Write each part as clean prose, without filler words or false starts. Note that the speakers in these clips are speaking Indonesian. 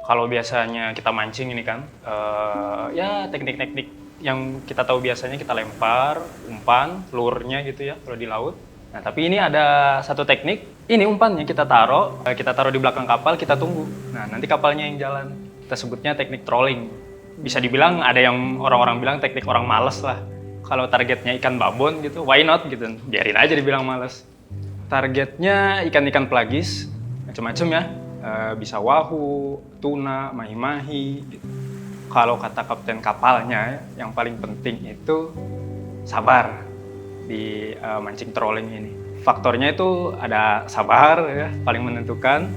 Kalau biasanya kita mancing ini kan, ya teknik-teknik yang kita tahu biasanya kita lempar, umpan, lurnya gitu ya kalau di laut. Nah tapi ini ada satu teknik, ini umpannya kita taruh di belakang kapal, kita tunggu. Nah nanti kapalnya yang jalan. Kita sebutnya teknik trolling. Bisa dibilang ada yang orang-orang bilang teknik orang males lah. Kalau targetnya ikan babon gitu, why not gitu, biarin aja dibilang males. Targetnya ikan-ikan pelagis, macam-macam ya. Bisa wahoo, tuna, mahi-mahi gitu. Kalau kata kapten kapalnya, yang paling penting itu sabar di mancing trolling ini. Faktornya itu ada sabar ya, paling menentukan.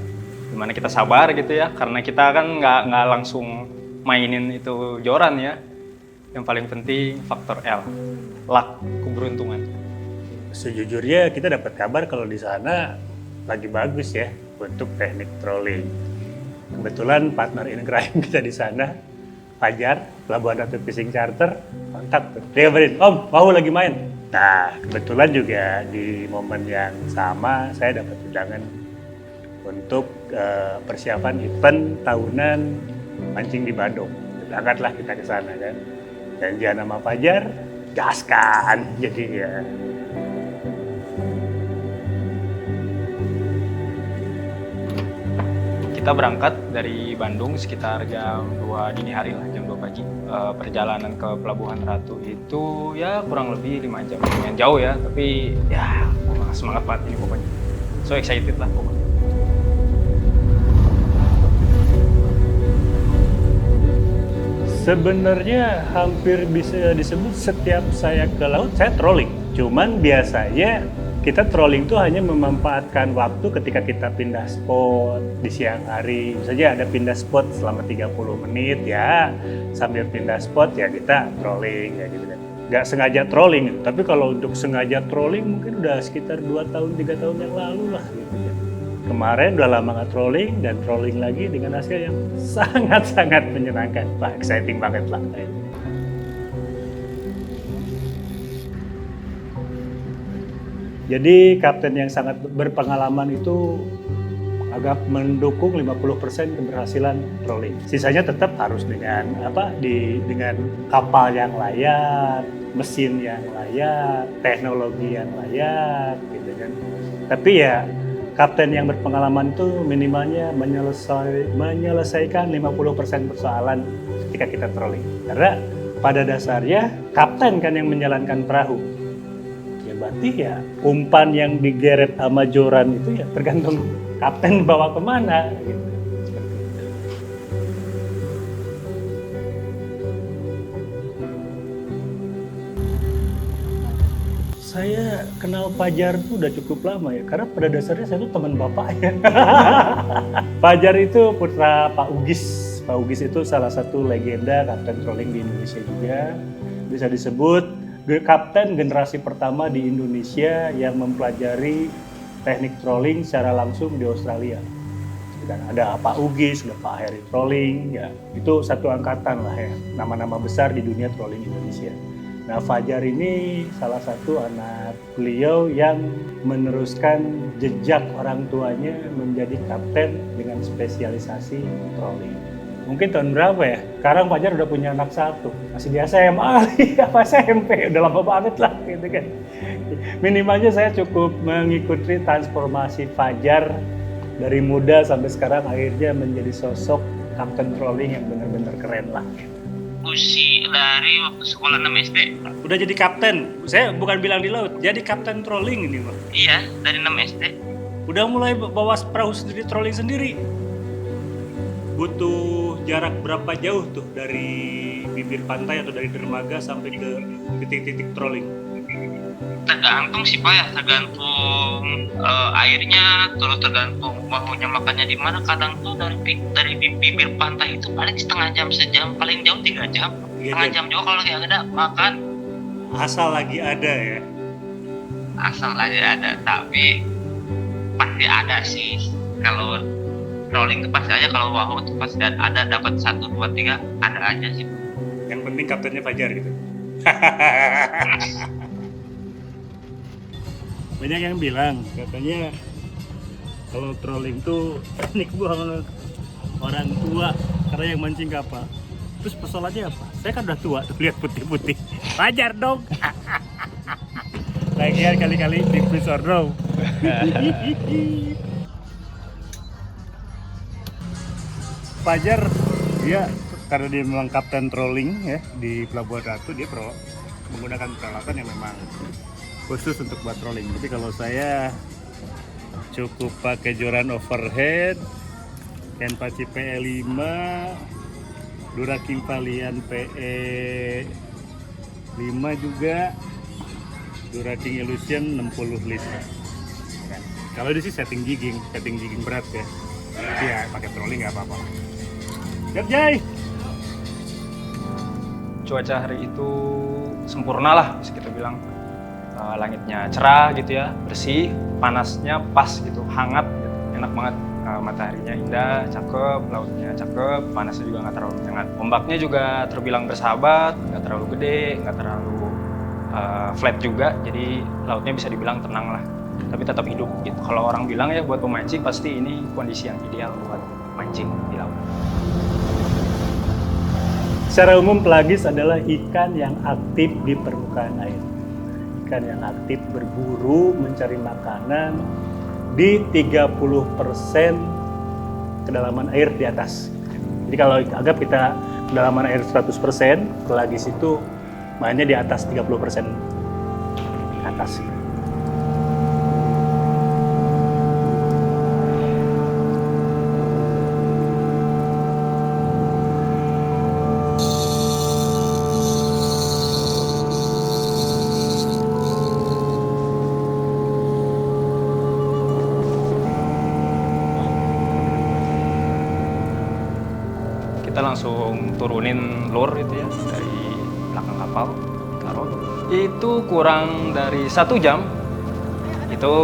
Gimana kita sabar gitu ya, karena kita kan nggak langsung mainin itu joran ya. Yang paling penting faktor L, luck, keberuntungan. Sejujurnya kita dapat kabar kalau di sana lagi bagus ya untuk teknik trolling. Kebetulan partner in crime kita di sana, Fajar, Pelabuhan Ratu Fishing Charter, kontak tuh. Dia kabarin, Om, mau lagi main? Nah, kebetulan juga di momen yang sama saya dapat undangan untuk persiapan event tahunan mancing di Bandung. Berangkatlah kita ke sana kan. Janjian sama Fajar, gaskan jadinya. Kita berangkat dari Bandung sekitar jam 2 dini hari lah, jam 2 pagi. Perjalanan ke Pelabuhan Ratu itu ya kurang lebih 5 jam. Lumayan jauh ya, tapi ya semangat banget ini pokoknya. So excited lah pokoknya. Sebenarnya hampir bisa disebut setiap saya ke laut, saya trolling. Cuman biasanya kita trolling itu hanya memanfaatkan waktu ketika kita pindah spot di siang hari. Misalnya ada pindah spot selama 30 menit ya, sambil pindah spot ya kita trolling ya gitu kan. Nggak sengaja trolling, tapi kalau untuk sengaja trolling mungkin udah sekitar 2 tahun, 3 tahun yang lalu lah gitu kan. Kemarin udah lama nggak trolling dan trolling lagi dengan hasil yang sangat-sangat menyenangkan. Wah, exciting banget lah. Jadi kapten yang sangat berpengalaman itu agak mendukung 50% keberhasilan trolling. Sisanya tetap harus dengan dengan kapal yang layak, mesin yang layak, teknologi yang layak gitu kan. Tapi ya kapten yang berpengalaman itu minimalnya menyelesaikan 50% persoalan ketika kita trolling. Karena pada dasarnya kapten kan yang menjalankan perahu. Ya berarti ya umpan yang digeret sama joran itu ya tergantung kapten bawa kemana gitu. Saya kenal Fajar tuh udah cukup lama ya, karena pada dasarnya saya tuh teman bapaknya. Fajar itu putra Pak Ugis. Pak Ugis itu salah satu legenda kapten trolling di Indonesia juga. Bisa disebut kapten generasi pertama di Indonesia yang mempelajari teknik trolling secara langsung di Australia. Dan ada Pak Ugis, ada Pak Heri Trolling, ya itu satu angkatan lah ya, nama-nama besar di dunia trolling Indonesia. Nah, Fajar ini salah satu anak beliau yang meneruskan jejak orang tuanya menjadi kapten dengan spesialisasi trolling. Mungkin tahun berapa ya? Sekarang Fajar udah punya anak satu, masih di SMA, apa SMP, udah lama banget lah gitu kan. Minimalnya saya cukup mengikuti transformasi Fajar dari muda sampai sekarang akhirnya menjadi sosok kapten trolling yang benar-benar keren lah. Dari waktu sekolah 6 SD. Udah jadi kapten, saya bukan bilang di laut, jadi kapten trolling ini Pak. Iya, dari 6 SD. Udah mulai bawa perahu sendiri, trolling sendiri. Butuh jarak berapa jauh tuh dari bibir pantai atau dari dermaga sampai ke titik-titik trolling? Tergantung sih Pak ya, tergantung airnya, terus tergantung bahunya makannya di mana. Kadang tuh dari bibir pantai itu paling setengah jam, sejam, paling jauh 3 jam. Setengah jam juga kalau lagi ada makan. Asal lagi ada ya? Asal aja ada, tapi pasti ada sih. Kalau trolling itu pasti aja, kalau wahoo itu pasti ada, dapat 1, 2, 3, ada aja sih. Yang penting kaptennya Fajar gitu. Banyak yang bilang katanya kalau trolling tuh teknik banget. orang tua karena yang mancing kapal. Terus persoalannya apa? Saya kan udah tua tuh lihat putih-putih. Wajar dong. Lagian kali-kali di or no. Fajar dia karena dia memang kapten trolling ya di Pelabuhan Ratu, dia menggunakan peralatan yang memang khusus untuk buat trolling. Tapi kalau saya cukup pakai joran overhead, Kenpachi PE5, Duraking Valiant PE5 juga, Duraking Illusion 60 liter. Kalau ini sih setting jigging berat ya. Tapi ya pakai trolling nggak apa-apa. Siap Jay! Cuaca hari itu sempurna lah bisa kita bilang. Langitnya cerah gitu ya, bersih, panasnya pas gitu, hangat gitu, enak banget. Mataharinya indah, cakep, lautnya cakep, panasnya juga nggak terlalu hangat. Ombaknya juga terbilang bersahabat, nggak terlalu gede, nggak terlalu flat juga, jadi lautnya bisa dibilang tenang lah. Tapi tetap hidup gitu. Kalau orang bilang ya buat pemancing pasti ini kondisi yang ideal buat mancing di laut. Secara umum pelagis adalah ikan yang aktif di permukaan air. Ikan yang aktif berburu, mencari makanan di 30% kedalaman air di atas. Jadi kalau anggap kita kedalaman air 100%, pelagis itu mainnya di atas 30% ke atas. Kita langsung turunin lure itu ya dari belakang kapal, taruh. Itu kurang dari 1 jam, itu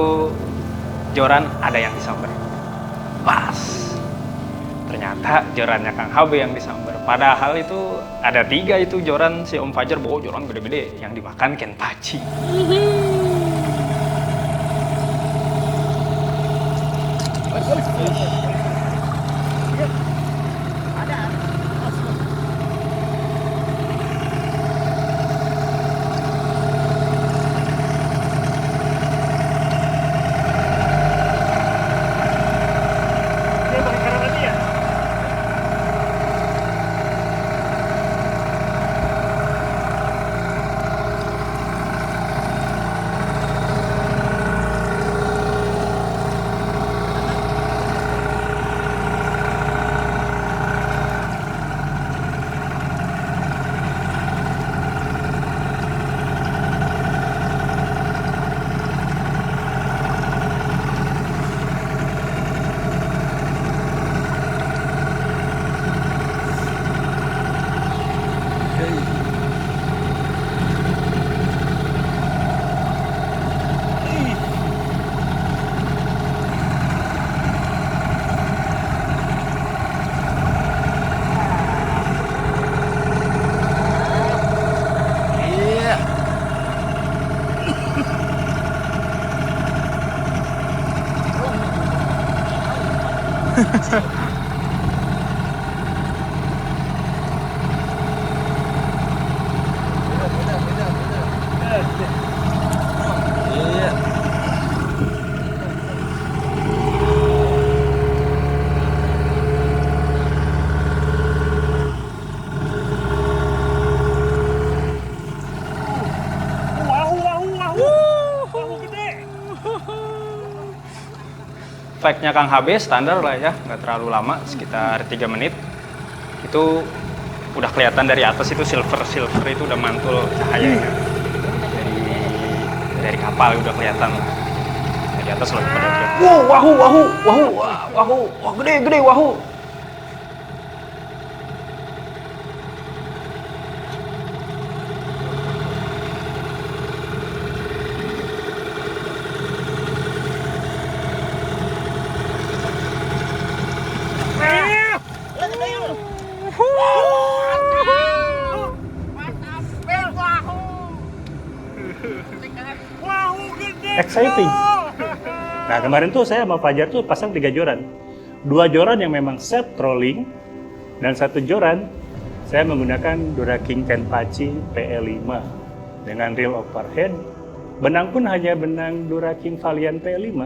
joran ada yang disamber. Pas! Ternyata jorannya Kang HB yang disamber. Padahal itu ada 3 itu joran si Om Fajar bawa joran gede-gede yang dimakan Kenpachi. Fake-nya Kang HB standar lah ya, nggak terlalu lama, sekitar 3 menit. Itu udah kelihatan dari atas itu silver itu udah mantul cahayanya. Dari kapal udah kelihatan. Dari atas lagi pada lihat. Wah, gede wahu. Exciting. Nah kemarin tuh saya sama Fajar tuh pasang 3 joran. 2 joran yang memang set trolling, dan 1 joran saya menggunakan Duraking Kenpachi PL5 dengan reel overhead. Benang pun hanya benang Duraking Valiant PL5,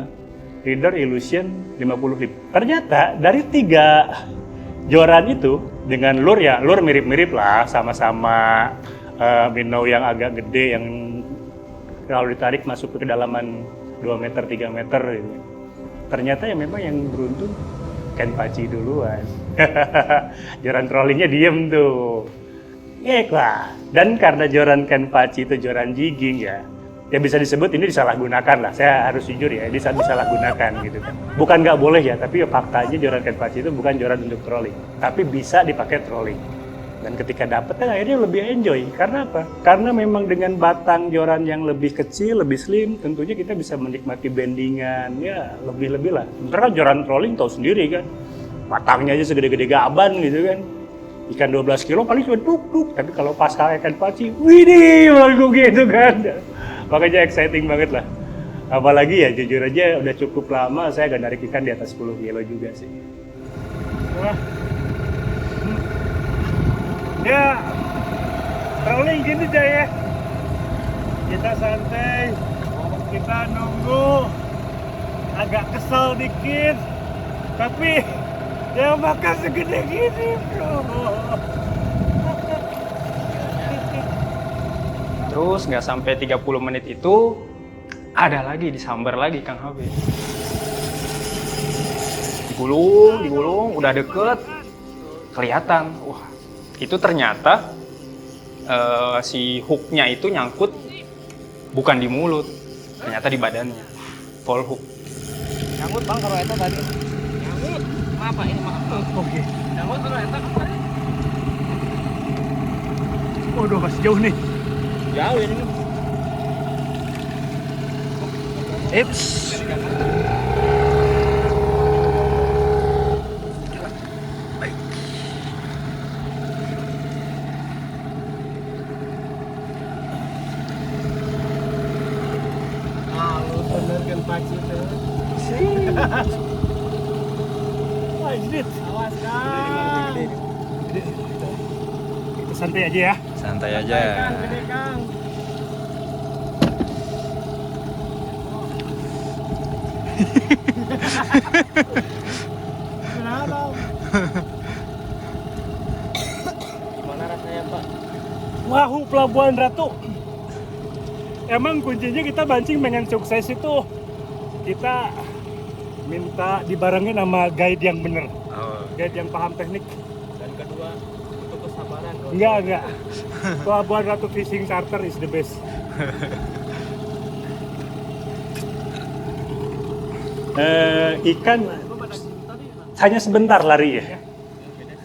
Reader Illusion 50 lip. Ternyata dari 3 joran itu dengan lure mirip-mirip lah, sama-sama minnow yang agak gede yang kalau ditarik masuk ke kedalaman 2 meter, 3 meter gitu. Ternyata memang yang beruntung Kenpachi duluan. Joran trollingnya diem tuh. Lah. Dan karena joran Kenpachi itu joran jigging ya bisa disebut ini disalahgunakan lah. Saya harus jujur ya, disalahgunakan gitu kan. Bukan nggak boleh ya, tapi faktanya joran Kenpachi itu bukan joran untuk trolling, tapi bisa dipakai trolling. Dan ketika dapet kan akhirnya lebih enjoy. Karena apa? Karena memang dengan batang joran yang lebih kecil, lebih slim, tentunya kita bisa menikmati bendingan, ya lebih-lebih lah. Sementara kan joran trolling tahu sendiri kan, batangnya aja segede-gede gaban gitu kan. Ikan 12 kilo paling cuma duk-duk, tapi kalau pas kayak Kenpachi, widih, malah gitu kan. Makanya exciting banget lah. Apalagi ya jujur aja udah cukup lama saya gak narik ikan di atas 10 kilo juga sih. Wah. Ya, trolling gini aja ya. Kita santai, kita nunggu, agak kesel dikit, tapi ya makan segede gini bro. Terus nggak sampai 30 menit itu ada lagi disambar lagi Kang Habe. Digulung, udah deket, kelihatan. Wah, itu ternyata si hooknya itu nyangkut bukan di mulut, ternyata di badannya, full hook. Nyangkut bang kalau itu tadi. Nyangkut. Apa ini maaf? Oke. Nyangkut kalau itu kemarin. Waduh masih jauh nih. Jauh ini. Eits. Kenpachi tuh. Wah, jedit. Awas Kang. Kita santai aja ya. Santai aja. Kang, gede Kang. Kenapa? Gimana rasanya Pak? Wahoo Pelabuhan Ratu. Emang kuncinya kita mancing pengen sukses itu kita minta dibarengin sama guide yang bener, guide yang paham teknik. Dan kedua, butuh kesabaran. Enggak. Pelabuhan Ratu Fishing Charter is the best. Ikan hanya sebentar lari ya.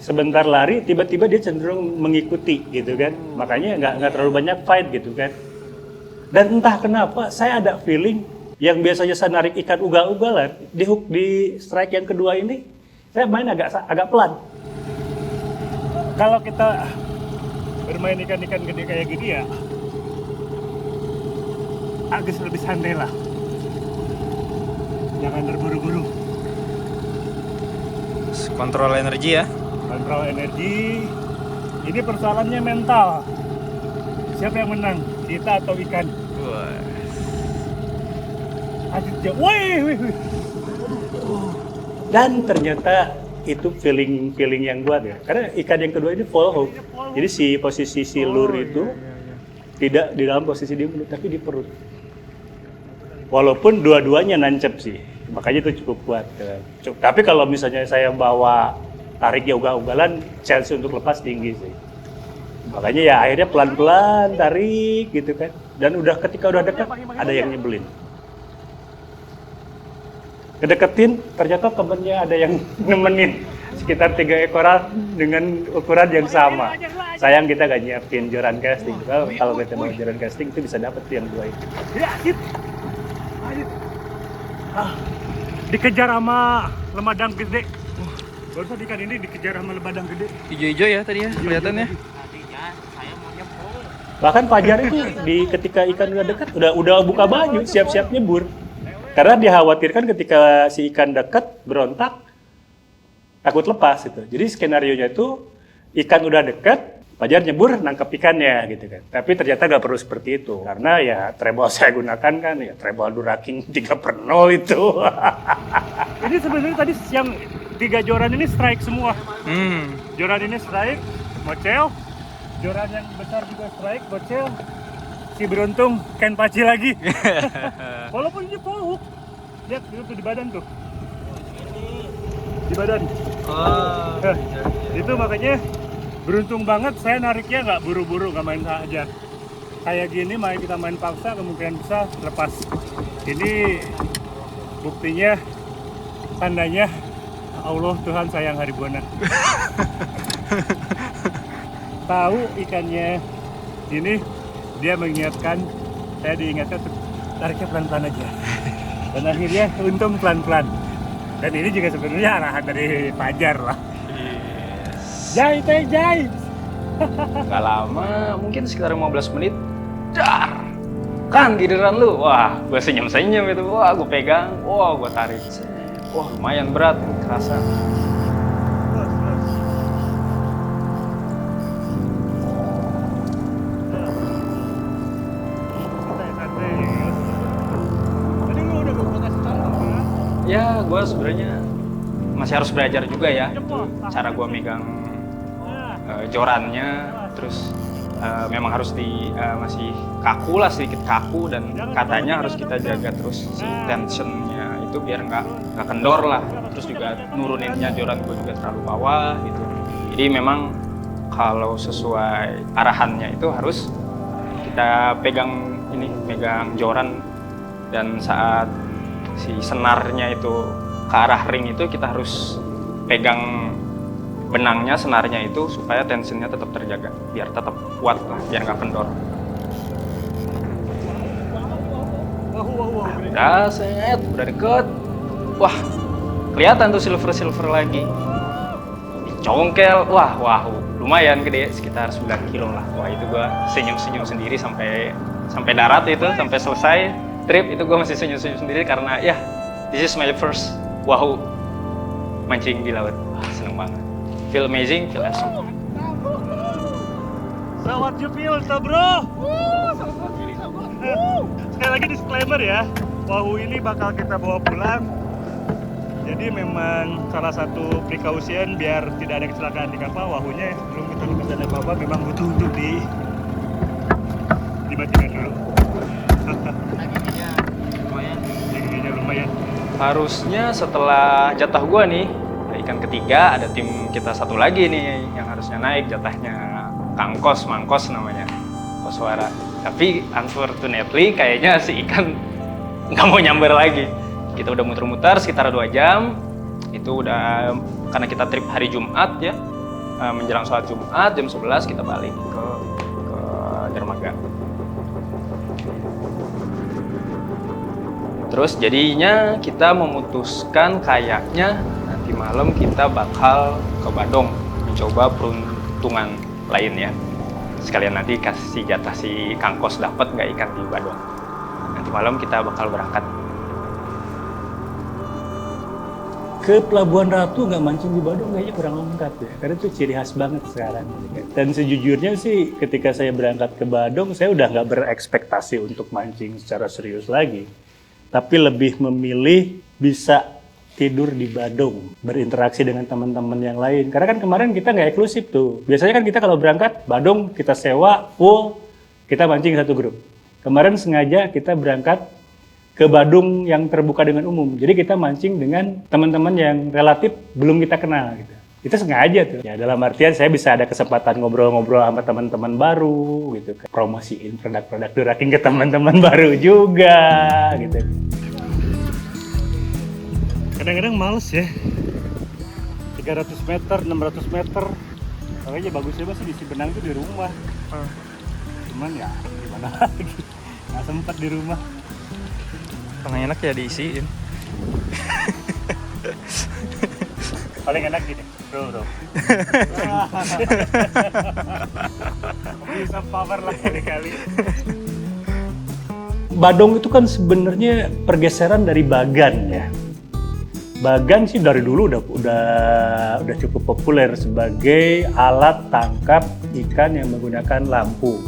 Sebentar lari, tiba-tiba dia cenderung mengikuti gitu kan. Makanya nggak terlalu banyak fight gitu kan. Dan entah kenapa saya ada feeling yang biasanya saya narik ikan ugal-ugalan di hook di strike yang kedua ini saya main agak pelan. Kalau kita bermain ikan-ikan gede kayak gini ya agak lebih santai lah. Jangan terburu-buru. Kontrol energi ya. Kontrol energi. Ini persoalannya mental. Siapa yang menang? Kita atau ikan? Wih. Dan ternyata itu feeling yang kuat ya. Karena ikan yang kedua ini full hook. Jadi posisi lure itu tidak di dalam posisi di mulut tapi di perut. Walaupun dua-duanya nancep sih. Makanya itu cukup kuat. Tapi kalau misalnya saya bawa tariknya ugal-ugalan, chance untuk lepas tinggi sih. Makanya ya akhirnya pelan-pelan tarik gitu kan. Dan ketika udah dekat ada yang nyebelin. Kedeketin ternyata temennya ada yang nemenin sekitar 3 ekoran dengan ukuran yang sama. Sayang kita gak nyiapin joran casting. Kalau kita bawa joran casting itu bisa dapet yang 2 itu. Ya, dikejar sama lemadang gede. Barusan ikan ini dikejar sama lemadang gede. Hijau-hijau ya tadi ya kelihatannya. Tadinya saya mau nyemplung. Bahkan Fajar itu ketika ikan udah dekat udah buka baju siap-siap nyebur. Karena dikhawatirkan ketika si ikan dekat berontak takut lepas gitu. Jadi skenarionya itu ikan udah deket, Fajar nyebur nangkep ikannya gitu kan. Tapi ternyata nggak perlu seperti itu. Karena ya treble saya gunakan kan ya treble Duraking 3/0 itu. Ini sebenarnya tadi yang 3 joran ini strike semua. Joran ini strike, bocel. Joran yang besar juga strike, bocel. Si beruntung Ken Paci lagi. Walaupun ini pauk. Lihat itu di badan tuh. Di badan. Itu makanya beruntung banget saya nariknya nggak buru-buru, nggak main aja. Kayak gini kita main paksa kemungkinan bisa lepas. Ini buktinya, tandanya Allah Tuhan sayang Haribuana. Tahu ikannya ini, dia mengingatkan, saya diingatkan tariknya pelan-pelan aja. Dan akhirnya untung pelan-pelan. Dan ini juga sebenarnya arahan dari Fajar lah. Jai, jai. Gak lama, mungkin sekitar 15 menit. Dar! Kan giliran lu. Wah, gue senyum-senyum itu. Wah, gue pegang. Wah, gue tarik. Wah, lumayan berat. Kerasa. Ya, gue sebenarnya masih harus belajar juga ya. Cara gue megang jorannya, terus memang harus masih kaku lah, sedikit kaku, dan katanya harus kita jaga terus si tensionnya itu biar nggak kendor lah. Terus juga nuruninnya joran gue juga terlalu bawah gitu. Jadi memang kalau sesuai arahannya itu harus kita pegang joran, dan saat si senarnya itu ke arah ring itu kita harus pegang benangnya, senarnya itu supaya tensionnya tetap terjaga, biar tetap kuat lah, biar nggak kendor. Udah set, udah deket. Wah, kelihatan tuh silver lagi. Congkel, wah, lumayan gede, sekitar 9 kilo lah. Wah, itu gua senyum-senyum sendiri sampai darat itu, sampai selesai trip itu gua masih senyum-senyum sendiri karena ya, this is my first mancing di laut. Wah, seneng banget. Feel amazing, feel awesome. So what you feel, so bro? Sekali lagi disclaimer ya, Wahoo ini bakal kita bawa pulang. Jadi memang salah satu precaution biar tidak ada kecelakaan di kapal, Wahoo-nya sebelum kita lepas dari kapal memang butuh untuk dimatiin dulu. Giginya lumayan. Harusnya setelah jatah gua nih, ikan ketiga, ada tim kita satu lagi nih yang harusnya naik, jatahnya Kangkos, Mangkos namanya, Koswara. Tapi unfortunately kayaknya si ikan nggak mau nyamber lagi. Kita udah muter-muter sekitar 2 jam. Itu udah karena kita trip hari Jumat ya, menjelang sholat Jumat jam 11 kita balik ke dermaga. Terus jadinya kita memutuskan kayaknya nanti malam kita bakal ke Badung mencoba peruntungan lain ya. Sekalian nanti kasih jatah si Kangkos dapat nggak ikan di Badung. Nanti malam kita bakal berangkat. Ke Pelabuhan Ratu nggak mancing di Badung kayaknya kurang lengkap ya, karena itu ciri khas banget sekarang. Dan sejujurnya sih ketika saya berangkat ke Badung, saya udah nggak berekspektasi untuk mancing secara serius lagi. Tapi lebih memilih bisa tidur di Badung, berinteraksi dengan teman-teman yang lain. Karena kan kemarin kita nggak eksklusif tuh. Biasanya kan kita kalau berangkat, Badung kita sewa, full, kita mancing satu grup. Kemarin sengaja kita berangkat ke Badung yang terbuka dengan umum. Jadi kita mancing dengan teman-teman yang relatif belum kita kenal gitu. Itu sengaja tuh. Ya dalam artian saya bisa ada kesempatan ngobrol-ngobrol sama teman-teman baru gitu. Promosiin produk-produk Duraking ke teman-teman baru juga gitu. Kadang-kadang males ya. 300 meter, 600 meter. Makanya bagusnya masih diisi benang tuh di rumah. Cuman ya gimana lagi. Nggak sempat di rumah. Paling enak ya diisiin. Paling enak gini, bro. Bisa power lah kali-kali. Badung itu kan sebenarnya pergeseran dari Bagan ya. Bagan sih dari dulu udah cukup populer sebagai alat tangkap ikan yang menggunakan lampu.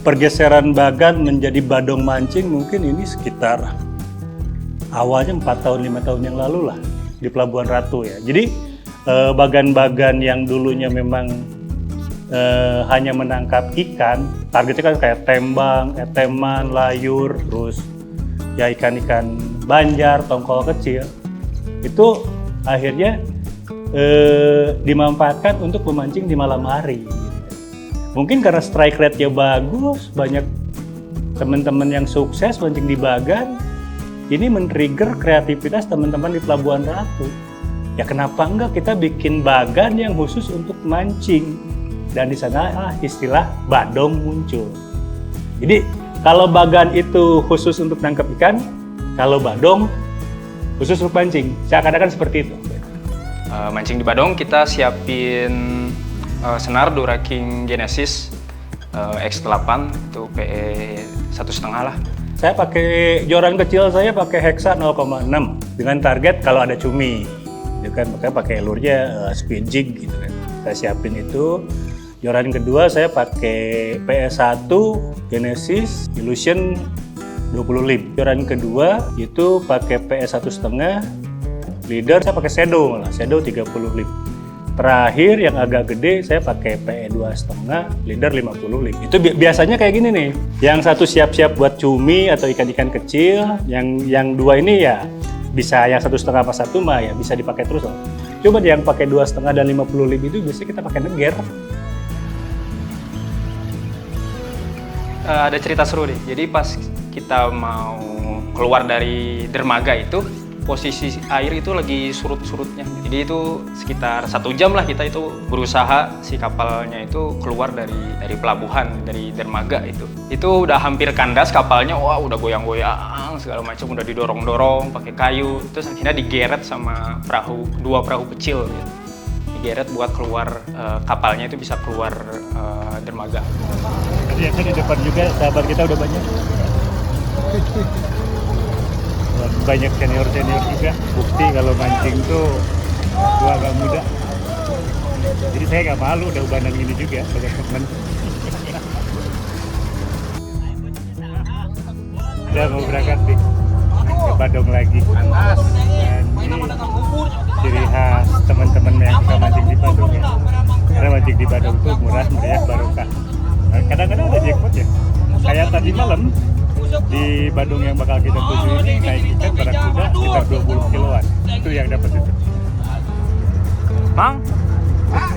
Pergeseran bagan menjadi badong mancing mungkin ini sekitar awalnya 4 tahun 5 tahun yang lalu lah di Pelabuhan Ratu ya. Jadi bagan-bagan yang dulunya memang hanya menangkap ikan, targetnya kan kayak tembang, eteman, layur, terus ya ikan-ikan banjar, tongkol kecil, itu akhirnya dimanfaatkan untuk memancing di malam hari. Mungkin karena strike rate-nya bagus, banyak teman-teman yang sukses mancing di bagan, ini men-trigger kreativitas teman-teman di Pelabuhan Ratu. Ya kenapa enggak kita bikin bagan yang khusus untuk mancing? Dan di sana istilah badong muncul. Jadi kalau bagan itu khusus untuk nangkap ikan, kalau badong khusus untuk mancing. Seakan-akan seperti itu. Mancing di badong kita siapin senar Dura King Genesis X8 itu PE 1,5 lah. Saya pakai joran kecil, saya pakai Hexa 0,6 dengan target kalau ada cumi. Itu kan makanya pakai lurnya speed jig gitu kan. Saya siapin itu. Joran kedua saya pakai PS1 Genesis Illusion 20 lib. Joran kedua itu pakai PS1,5. Leader saya pakai Shadow malah, Shadow 30 lib. Terakhir yang agak gede saya pakai PE 2,5, leader 50 lib. Itu biasanya kayak gini nih. Yang satu siap-siap buat cumi atau ikan-ikan kecil, yang dua ini ya bisa, yang 1,5 apa 1 mah ya bisa dipakai terus loh. Coba yang pakai 2,5 dan 50 lib itu biasanya kita pakai neger. Ada cerita seru deh. Jadi pas kita mau keluar dari dermaga itu, posisi air itu lagi surut-surutnya. Jadi itu sekitar 1 jam lah kita itu berusaha si kapalnya itu keluar dari pelabuhan, dari dermaga itu. Itu udah hampir kandas kapalnya, wah udah goyang-goyang segala macam, udah didorong-dorong pakai kayu. Terus akhirnya digeret sama dua perahu kecil gitu. Digeret buat keluar, kapalnya itu bisa keluar dermaga. Tadi yang di depan juga sahabat kita udah banyak. Banyak senior-senior juga, bukti kalau mancing tuh gua agak muda. Jadi saya nggak malu udah ubanan ini juga, banyak teman. Udah mau berangkat nih ke Badung lagi. Dan ini ciri khas teman-teman yang suka mancing di Badung ya. Karena mancing di Badung tuh murah, meriah, barokah. Kadang-kadang ada jackpot ya. Kayak tadi malam di Badung yang bakal kita tuju ini naik ikan barakuda sekitar 20 kiloan. Itu yang dapat itu. Bang? Nah,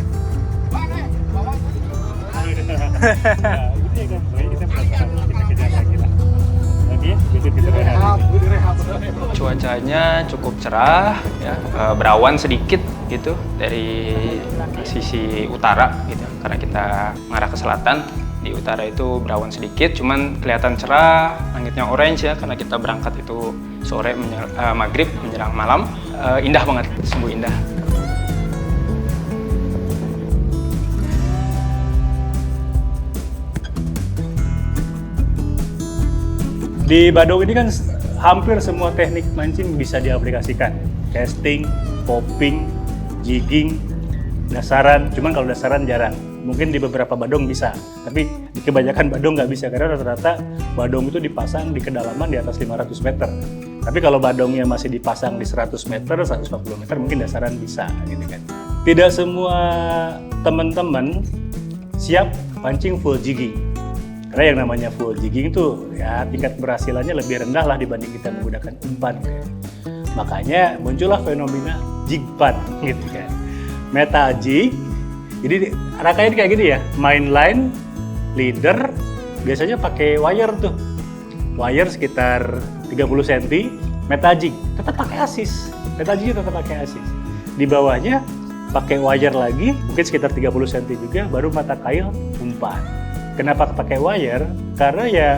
ini kan baik, kita penasaran, kita kejar lagi lah. Oke, besok kita berangkat. Cuacanya cukup cerah, ya, berawan sedikit gitu dari sisi utara gitu, karena kita mengarah ke selatan. Di utara itu berawan sedikit, cuman kelihatan cerah, langitnya orange ya, karena kita berangkat itu sore maghrib menjelang malam. Indah banget, sungguh indah. Di Badung ini kan hampir semua teknik mancing bisa diaplikasikan. Casting, popping, jigging, dasaran. Cuman kalau dasaran jarang. Mungkin di beberapa badung bisa, tapi di kebanyakan badung nggak bisa karena rata-rata badung itu dipasang di kedalaman di atas 500 meter. Tapi kalau badungnya masih dipasang di 100 meter, 140 meter mungkin dasaran bisa gitu kan. Tidak semua teman-teman siap mancing full jigging. Karena yang namanya full jigging itu ya tingkat keberhasilannya lebih rendah lah dibanding kita menggunakan umpan. Makanya muncullah fenomena jig pan gitu kan. Meta jig. Jadi rangkaian kayak gini ya, main line, leader, biasanya pakai wire tuh. Wire sekitar 30 cm, meta jig, tetap pakai asis. Meta jig tetap pakai asis. Di bawahnya pakai wire lagi, mungkin sekitar 30 cm juga, baru mata kail umpan. Kenapa pakai wire? Karena ya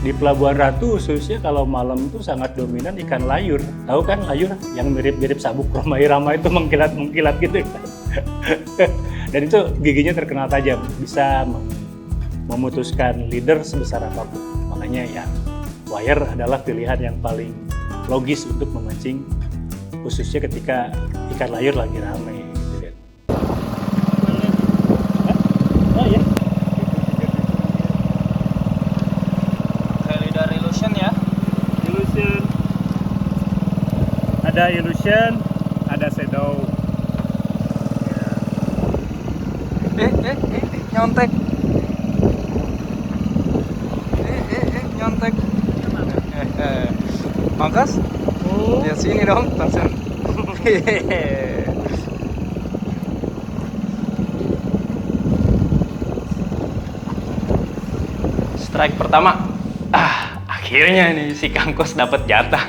di Pelabuhan Ratu khususnya kalau malam itu sangat dominan ikan layur. Tahu kan layur yang mirip-mirip sabuk ramai-ramai itu mengkilat-mengkilat gitu kan. Dan itu giginya terkenal tajam, bisa memutuskan leader sebesar apapun. Makanya ya wire adalah pilihan yang paling logis untuk memancing khususnya ketika ikan layur lagi rame gitu kan. Oh ya. Leader Illusion ya. Illusion. Ada Illusion, ada Shadow. Nyontek. Nyontek. Mangkas? Ya sini dong, langsung. Strike pertama. Akhirnya nih si Kangkos dapat jatah.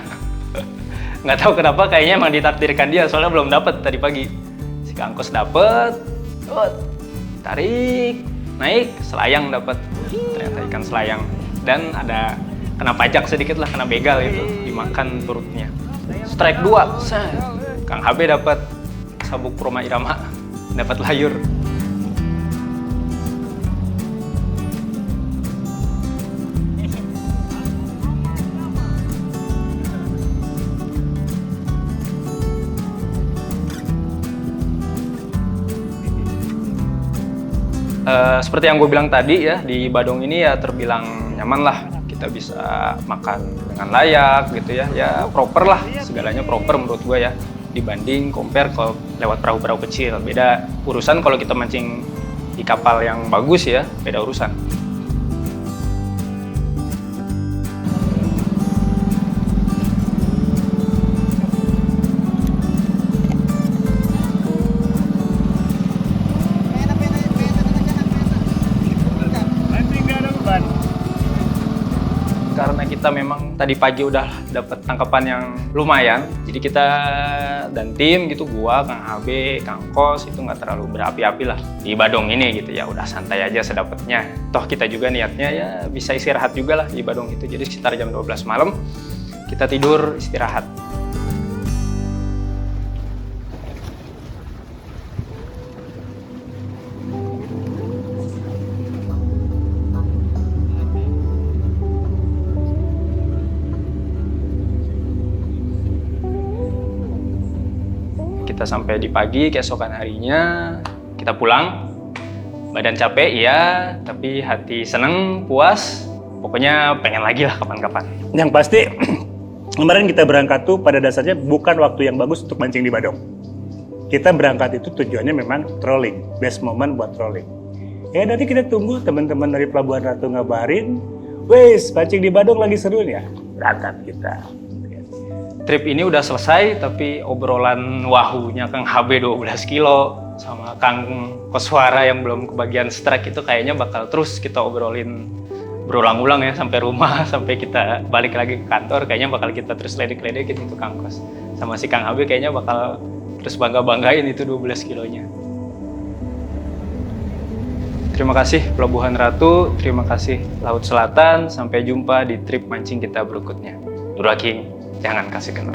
Nggak tahu kenapa, kayaknya emang ditakdirkan dia, soalnya belum dapat tadi pagi. Si Kangkos dapat, tarik, naik, selayang dapat. Ternyata ikan selayang. Dan ada kena pajak sedikit lah, kena begal itu, dimakan perutnya. Strike 2, Kang HB dapat sabuk Roma Irama, dapat layur. Seperti yang gue bilang tadi ya, di Badung ini ya terbilang nyaman lah. Kita bisa makan dengan layak gitu ya, ya proper lah, segalanya proper menurut gue ya. Dibanding compare kalau lewat perahu-perahu kecil, beda urusan kalau kita mancing di kapal yang bagus ya, beda urusan. Karena kita memang tadi pagi udah dapat tangkapan yang lumayan, jadi kita dan tim gitu, gua, Kang HB, Kang Kos itu nggak terlalu berapi-api lah di Badung ini gitu ya, udah santai aja sedapatnya. Toh kita juga niatnya ya bisa istirahat juga lah di Badung itu, jadi sekitar jam 12 malam kita tidur istirahat. Kita sampai di pagi, keesokan harinya kita pulang. Badan capek iya, tapi hati seneng, puas. Pokoknya pengen lagi lah kapan-kapan. Yang pasti kemarin kita berangkat tuh pada dasarnya bukan waktu yang bagus untuk mancing di Badung. Kita berangkat itu tujuannya memang trolling, best moment buat trolling. Ya nanti kita tunggu teman-teman dari Pelabuhan Ratu ngabarin, wes mancing di Badung lagi seru ya, berangkat kita. Trip ini udah selesai, tapi obrolan wahunya Kang HB 12 kilo sama Kang Koswara yang belum kebagian strike itu kayaknya bakal terus kita obrolin berulang-ulang ya sampai rumah, sampai kita balik lagi ke kantor, kayaknya bakal kita terus ledek-ledekin itu Kang Kos. Sama si Kang HB kayaknya bakal terus bangga-banggain itu 12 kilonya. Terima kasih Pelabuhan Ratu, terima kasih Laut Selatan, sampai jumpa di trip mancing kita berikutnya. Dura King, jangan kasih kenal.